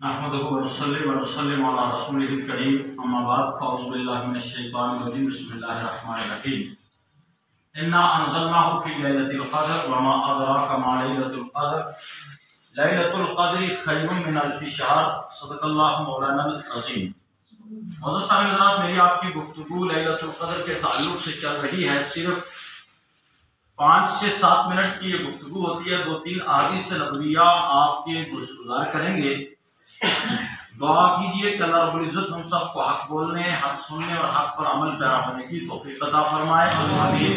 नहमदुहु व नुसल्लिमु अला रसूलिहिल करीम, अम्मा बाद, फ़अऊज़ु बिल्लाहि मिनश शैतानिर रजीम, बिस्मिल्लाहिर रहमानिर रहीम। इन्ना अंज़लनाहु फ़ी लैलतिल क़द्र व मा अदराका मा लैलतुल क़द्र, लैलतुल क़द्रि खैरुम मिन अल्फ़ि शहर, सदक़ल्लाहु मौलानल अज़ीम। मौजूद सामईन हज़रात, मेरी आपकी गुफ्तगू लैलतुल क़द्र के ताल्लुक से चल रही है। सिर्फ 5 से 7 मिनट की ये गुफ्तगू होती है। 2-3 अहादीस नबविया आपके गुज़ार करेंगे। दुआ कीजिए कि अल्लाह रब्बुल इज़्ज़त हम सबको हक बोलने, हक सुनने और हक पर अमल पैरा होने की तौफीक अता फरमाए।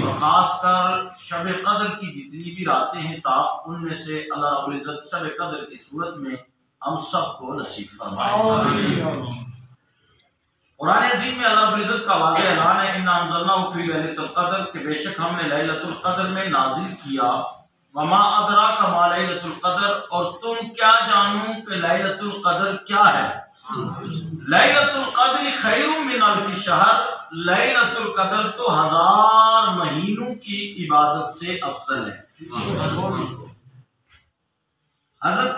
और खासकर शब कद्र की जितनी भी रातें हैं ताब, उनमें से अल्लाह रब्बुल इज़्ज़त शब कद्र की सूरत में हम सबको नसीब फरमाए। कुरान अज़ीम में अल्लाह रब्बुल इज़्ज़त का वाज़ेह ऐलान है, इन्ना अंज़लनाहु फ़ी लैलतिल क़द्र, कि बेशक हमने लैलतुल क़द्र में नाज़िल किया। वमा अदराका मा लैलतुल क़द्र, और तुम क्या जानू कि लैलतुल क़द्र क्या है। लैलतुल क़द्र खैरुम मिन अल्फ़ि शहर, लैलतुल क़द्र तो 1000 महीनों की इबादत से अफजल है। हज़रत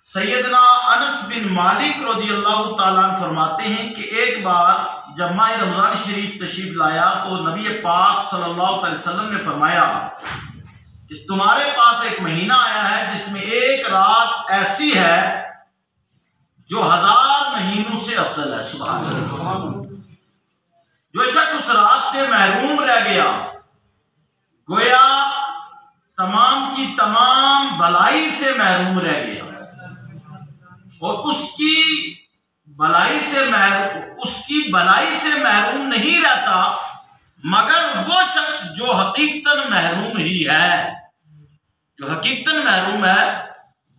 सैयदना अनस बिन मालिक रज़ियल्लाहु ताला अन्हु फरमाते हैं कि एक बार जब माह रमज़ान शरीफ तशरीफ लाया तो नबी पाक सल्लल्लाहु अलैहि वसल्लम ने फरमाया कि तुम्हारे पास एक महीना आया है जिसमें एक रात ऐसी है जो 1000 महीनों से अफजल है। सुभान अल्लाह। जो शख्स उस रात से महरूम रह गया, गोया तमाम की तमाम भलाई से महरूम रह गया, और उसकी भलाई से महरूम नहीं रहता मगर वो शख्स जो हकीकतन महरूम ही है। जो हकीकतन महरूम है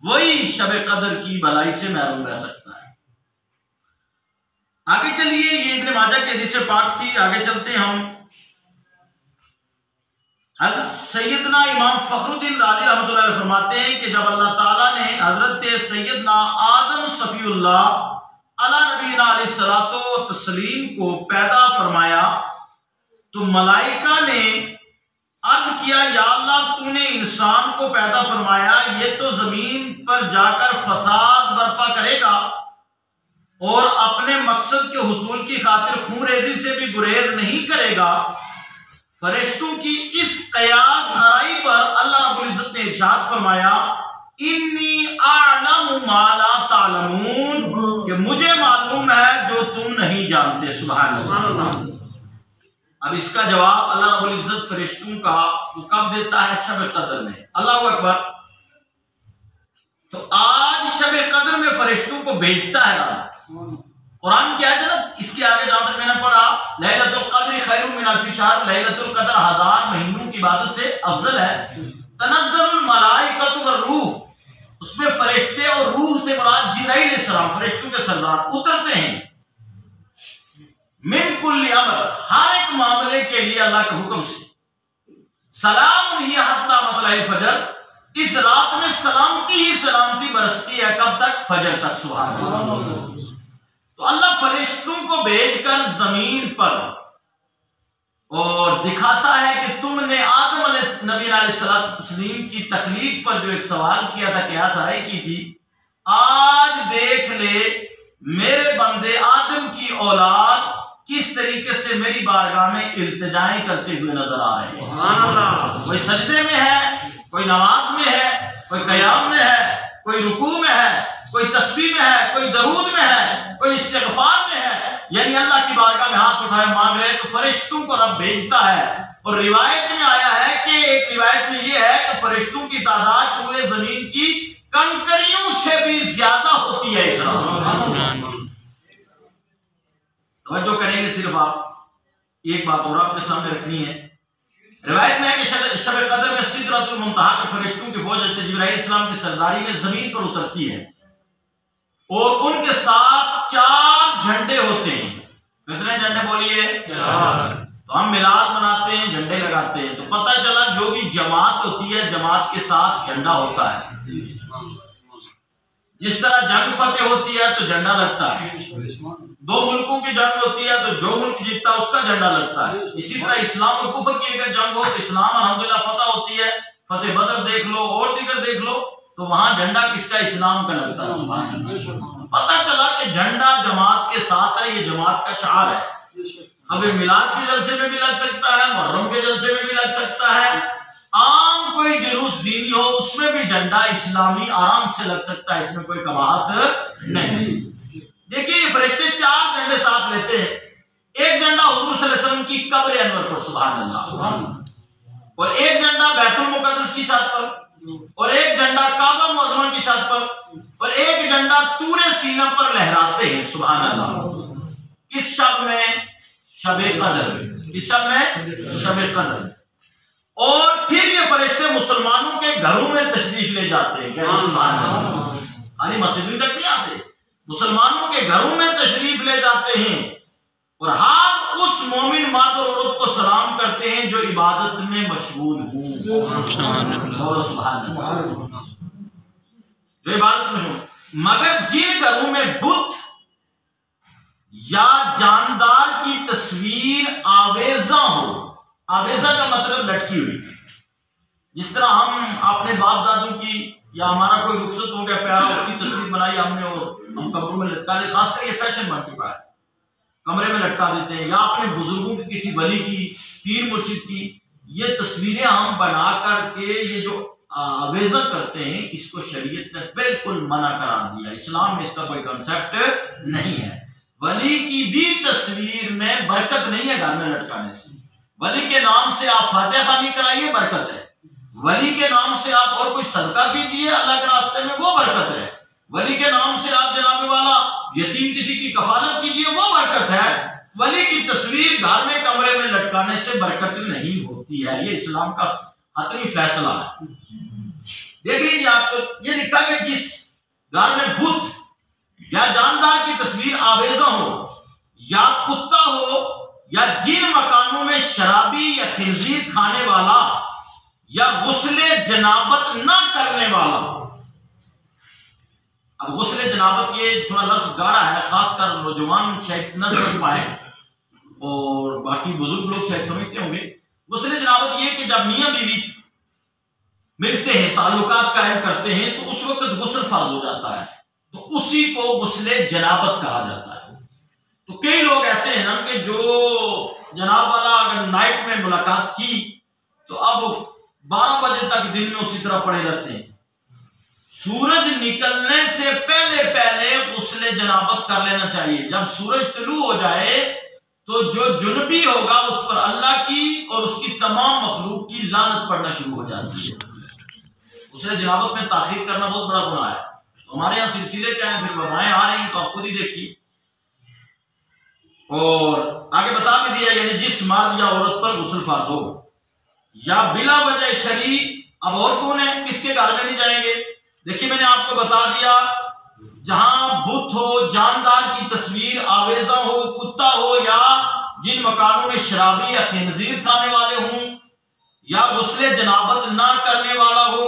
वही शब कद्र की भलाई से महरूम रह सकता है। आगे चलिए, ये इब्न माजा की हदीस पाक थी। आगे चलते हम। हज़रत सैयदना इमाम फखरुद्दीन राज़ी रहमतुल्लाह अलैह फरमाते हैं कि जब अल्लाह ताला ने हजरत सैयदना आदम सफीउल्लाह अला नबीना अलैहिस्सलातो तस्लीम को पैदा फरमाया तो मलाइका ने अर्ज किया, या अल्लाह तूने इंसान को पैदा फरमाया, ये तो जमीन पर जाकर फसाद बर्पा करेगा और अपने मकसद के हुसूल की खातिर खून रेजी से भी गुरेज नहीं करेगा। फरिश्तों की इस कयास हराई पर अल्लाह रब्बुल इज़्ज़त ने इरशाद फरमाया, इन्नी अअलमु मा ला तालमून, कि मुझे मालूम है जो तुम नहीं जानते। सुभान अल्लाह। अब इसका जवाब अल्लाह रब्बुल इज़्ज़त फरिश्तों का वो कब देता है? शब कद्र में। अल्लाहु अकबर। तो आज शब कद्र में फरिश्तों को भेजता है कुरान क्या है ना। इसके आगे जहां तक मैंने पढ़ा, लैलतुल क़द्र खैरुम मिन अल्फ़ि शहर, लैलतुल क़द्र 1000 महीनों की इबादत से अफजल है। तनज़्ज़लुल मलाइकतु वर्रूह, उसमें फरिश्ते और रूह से मुराद जिब्राइल अलैहिस्सलाम, फरिश्तों के सरदार उतरते हैं। मिन कुल्लि अमर, हर एक मामले के लिए अल्लाह के हुक्म से। सलाम हिय हत्ता मतलअल फजर, इस रात में सलामती ही सलामती बरसती है। कब तक? फजर तक। सुभान अल्लाह। तो अल्लाह फरिश्तों को भेजकर जमीन पर और दिखाता है कि तुमने आदम नबी अलैहिस्सलाम की तख्लीक पर जो एक सवाल किया था, कयास हराई की थी, आज देख ले मेरे बंदे आदम की औलाद किस तरीके से मेरी बारगाह में इल्तिजाएं करते हुए नजर आ रहे हैं। कोई सजदे में है, कोई नमाज में है, कोई कयाम में है, कोई रुकू में है, कोई तस्बीह में है, कोई दरूद में है, कोई इस्तिग़फ़ार में है, यानी अल्लाह की बारगाह में हाथ उठाए मांग रहे। तो फरिश्तों को रब भेजता है। और रिवायत में आया है कि एक रिवायत में यह है कि फरिश्तों की तादाद पूरे जमीन की कंकरियों से भी ज्यादा होती है। इस जो करेंगे, सिर्फ आप एक बात और आपके सामने रखनी है। रिवायत में है कि शब कद्र में सिदरतुल मुंतहा के फरिश्तों की फौज जिब्राइल अलैहिस्सलाम की सरदारी में जमीन पर उतरती है और उनके साथ 4 झंडे होते हैं। कितने झंडे बोलिए? 4। तो हम मिलाद मनाते हैं, झंडे लगाते हैं, तो पता चला जो भी जमात होती है, जमात के साथ झंडा होता है। जिस तरह जंग फतेह होती है तो झंडा लगता है। 2 मुल्कों की जंग होती है तो जो मुल्क जीतता है उसका झंडा लगता है। इसी तरह इस्लाम और कुफर की अगर जंग हो तो इस्लाम अल्हम्दुलिल्लाह फतह होती है। फतेह बदर देख लो और दीगर देख लो, तो वहां झंडा किसका? इस्लाम का लगता है। सुभान अल्लाह। पता चला कि झंडा जमात के साथ है, ये जमात का शार है। अब मिलाद के जलसे में भी लग सकता है, मुहर्रम के जलसे में भी लग सकता है, आम कोई जुलूस दीनी हो उसमें भी झंडा इस्लामी आराम से लग सकता है, इसमें कोई कबाहत नहीं। देखिए ये फरिश्ते 4 झंडे साथ लेते हैं। एक झंडा हुजूर सल्लल्लाहु अलैहि वसल्लम की कब्र अनवर पर, सुभान अल्लाह, और एक झंडा बैतुल मुकद्दस की छत पर, और एक झंडा काबा मुअज़्ज़मा की छत पर, और एक झंडा तूरे सीना पर लहराते हैं, सुभान अल्लाह। किस शब में? शब-ए कदर में। इस शब में शब-ए कदर में। और फिर ये फरिश्ते मुसलमानों के घरों में तशरीफ ले जाते हैं। खाली मस्जिद तक नहीं आते, मुसलमानों के घरों में तशरीफ ले जाते हैं और हाथ उस मोमिन मर्द और औरत को सलाम करते हैं जो इबादत में मशगूल हो, जो इबादत में हो। मगर जिन घरों में बुत या जानदार की तस्वीर आवेजा हो, आवेजा का मतलब लटकी हुई, जिस तरह हम अपने बाप दादू की या हमारा कोई रुखसत हो गया प्यारा, उसकी तस्वीर बनाई हमने और हम कमरों में लटका दे, खासकर ये फैशन बन चुका है, कमरे में लटका देते हैं। या अपने बुजुर्गों की, किसी वली की, पीर मुर्शिद की ये तस्वीरें हम बना करके ये जो आवेजा करते हैं, इसको शरीयत ने बिल्कुल मना करार दिया। इस्लाम में इसका कोई कंसेप्ट नहीं है। वली की भी तस्वीर में बरकत नहीं है घर में लटकाने से। वली के नाम से आप फातिहा खानी कराइए, बरकत है। वली के नाम से आप और कुछ सदका कीजिए अल्लाह के रास्ते में, वो बरकत है। वली के नाम से आप जनाबे वाला यतीम किसी की कफालत कीजिए, वो बरकत है। वली की तस्वीर घर में कमरे में लटकाने से बरकत नहीं होती है। ये इस्लाम का हतमी फैसला है। देख लीजिए आप, तो ये लिखा कि जिस घर में बुत या जानदार की तस्वीर आवेजा हो, या कुत्ता हो, या जिन मकानों में शराबी या खिंजीर खाने वाला या गुस्ले जनाबत ना करने वाला। अब गुस्ले जनाबत ये थोड़ा लफ्ज गाढ़ा है, खासकर नौजवान शायद न समझ पाए और बाकी बुजुर्ग लोग शायद समझते होंगे। गुस्ले जनाबत ये कि जब मियां बीवी मिलते हैं, ताल्लुकात कायम करते हैं, तो उस वक्त गुस्ल फर्ज हो जाता है, तो उसी को गुस्ले जनाबत कहा जाता है। तो कई लोग ऐसे हैं ना कि जो जनाब वाला अगर नाइट में मुलाकात की तो अब 12 बजे तक दिन में उसी तरह पड़े रहते हैं। सूरज निकलने से पहले पहले गुस्ले जनाबत कर लेना चाहिए। जब सूरज तुलू हो जाए तो जो जुनबी होगा उस पर अल्लाह की और उसकी तमाम मखलूक की लानत पड़ना शुरू हो जाती है। गुस्ले जनाबत में ताखीर करना बहुत बड़ा गुनाह है। तो हमारे यहाँ सिलसिले क्या है, फिर वबाएं आ रही हैं, तो आप खुद ही देखिए। और आगे बता भी दिया, यानी जिस मर्द या औरत पर गुस्ल फर्ज हो या बिला वजह शरी। अब और कौन है, किसके घर में नहीं जाएंगे? देखिए मैंने आपको बता दिया, जहां बुत हो, जानदार की तस्वीर आवेजा हो, कुत्ता हो, या जिन मकानों में शराबी या खिंजीर खाने वाले हों, या गुस्ले जनाबत ना करने वाला हो,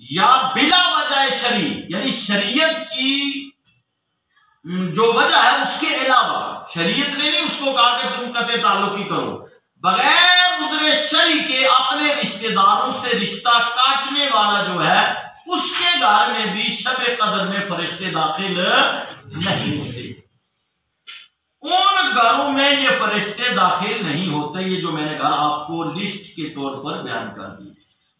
या बिला वजह शरी, यानी शरीयत की जो वजह है उसके अलावा, शरीयत ने नहीं उसको कहा कि तुम कते ताल्लुकी करो, बगैर उज़्र शरी के अपने रिश्तेदारों से रिश्ता काटने वाला जो है, उसके घर में भी शब-ए कदर में फरिश्ते दाखिल नहीं होते। उन घरों में ये फरिश्ते दाखिल नहीं होते। ये जो मैंने घर आपको लिस्ट के तौर पर बयान कर दी,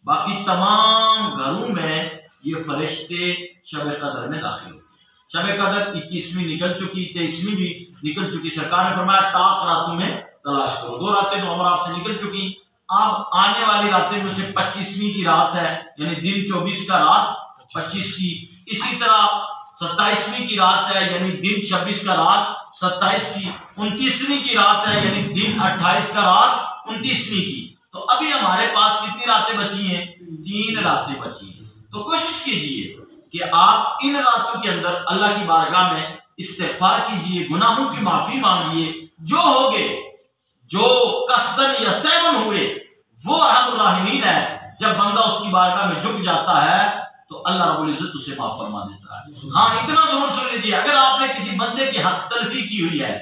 बाकी तमाम घरों में ये फरिश्ते शब-ए कदर में दाखिल होते। शब-ए कदर 21वीं निकल चुकी, 23वीं भी निकल चुकी। सरकार ने फरमाया ताक रातों में तलाश करो। 2 रातें नवंबर आपसे निकल चुकी, अब आने वाली रातें में से 25वीं की रात है, यानी दिन 24 का रात 25 की। इसी तरह 27वीं की रात है, यानी दिन 26 का रात 27 की। 29वीं की रात है, यानी दिन 28 का रात 29वीं की। तो अभी हमारे पास कितनी रातें बची हैं? 3 रातें बची हैं। तो कोशिश कीजिए कि आप इन रातों के अंदर अल्लाह की बारगाह में इस्तिग़फ़ार कीजिए, गुनाहों की माफी मांगिए। जो होगे, जो कसदन या सहवन हुए, वो रहमुर राहिमीन है। जब बंदा उसकी बारगाह में झुक जाता है तो अल्लाह रब्बुल इज्जत उसे माफ फरमा देता है। हाँ, इतना जरूर सुन लीजिए, अगर आपने किसी बंदे की हक तलफी की हुई है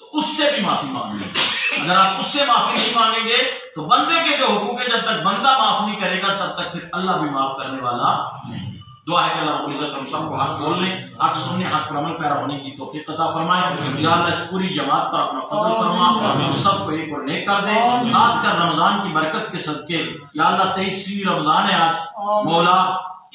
तो उससे भी माफी मांग लीजिए। अगर आप उससे माफी नहीं मांगेंगे तो बंदे के जो हुकूक है, जब तक बंदा माफ नहीं करेगा तब तक फिर अल्लाह भी माफ करने वाला नहीं। दुआ है कि अल्लाह रब्बुल इज्जत हम सबको हक बोलने, हक सुनने, हक पर अमल पैरा होने की तौफीक अता फरमाए। या अल्लाह इस पूरी जमात पर अपना फजल फरमा, हम सबको एक और नेक कर दे, खासकर रमजान की बरकत के सदके। या अल्लाह 23वीं रमजान है आज, मौला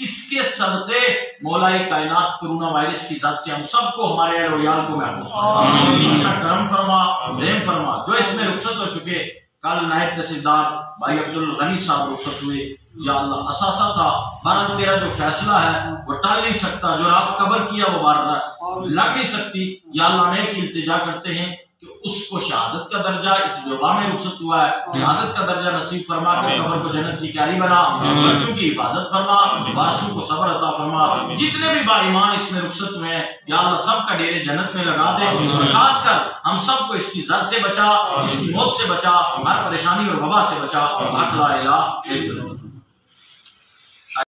इसके सदके मौला कायनात कोरोना वायरस की जात से हम सबको हमारे अहल व याल को महफूज फरमा, करम फरमा, रहम फरमा। जो इसमें रुखसत हो चुके, कल नायब तहसीलदार भाई अब्दुल गनी साहब रुखसत हुए, या अल्लाह असासा था, बहरहाल तेरा जो फैसला है वो टाल नहीं सकता, जो रात कबर किया वो बार लग नहीं सकती। या अल्लाह में की इल्तिजा करते हैं कि उसको शहादत का दर्जा, इस विवाह में रुखसत हुआ है, शहादत का दर्जा नसीब फरमा कर कबर को जन्नत की क्यारी बना, बच्चों की हिफाजत फरमा, वारसों को सब्र अता फरमा। जितने भी बाईमान इसमें रुखसत हुए हैं या अल्लाह सबका डेरे जन्नत में लगा दे, और खासकर हम सबको इसकी जद से बचा, इसकी मौत से बचा, हर परेशानी और वबा से बचा।